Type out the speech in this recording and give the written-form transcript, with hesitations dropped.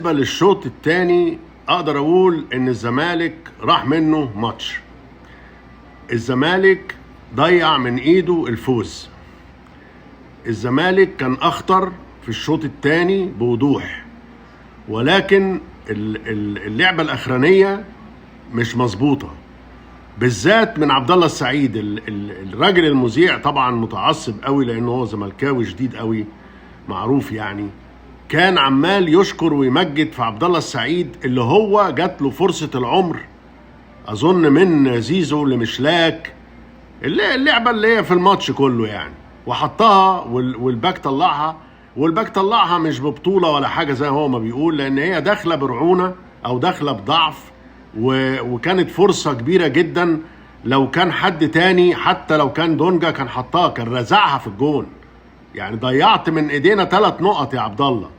بالنسبة للشوط الثاني اقدر اقول ان الزمالك راح منه ماتش. الزمالك ضيع من ايده الفوز. الزمالك كان اخطر في الشوط الثاني بوضوح، ولكن اللعبة الاخرانية مش مظبوطة، بالذات من عبد الله السعيد. الراجل المذيع طبعا متعصب قوي لانه هو زملكاوي شديد قوي معروف، يعني كان عمال يشكر ويمجد في عبد الله السعيد اللي هو جات له فرصة العمر اظن من زيزو لمشلاك، اللعبة اللي هي في الماتش كله يعني، وحطها والباك طلعها. والباك طلعها مش ببطولة ولا حاجة زي هو ما بيقول، لان هي داخلة برعونة او داخلة بضعف، وكانت فرصة كبيرة جدا. لو كان حد تاني حتى لو كان دونجا كان حطها، كان رزعها في الجون. يعني ضيعت من ايدينا 3 نقط يا عبد الله.